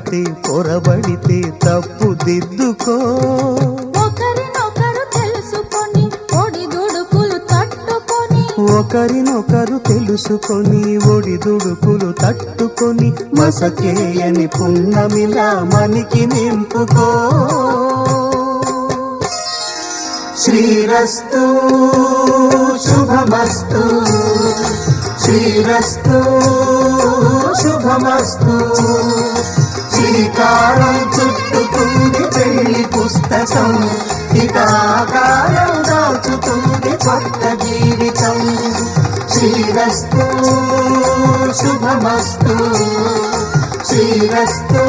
పడితే పొరబడితే తప్పు దిద్దుకో. ఒకరినొకరు తెలుసుకొని ఒడిదుడుకులు తట్టుకొని, ఒకరినొకరు తెలుసుకొని ఒడిదుడుకులు తట్టుకొని మసకేయని పున్నమిలా మనికి నింపుకో. శ్రీరస్తు శుభమస్తు, శ్రీరస్తు శుభమస్తు. శ్రీకారం చుట్టుకుంది పెళ్లి పుస్తకం, ఇక ఆకారం దాచుతుంది కొత్త జీవితం. శ్రీరస్తు శుభమస్తు, శ్రీరస్తు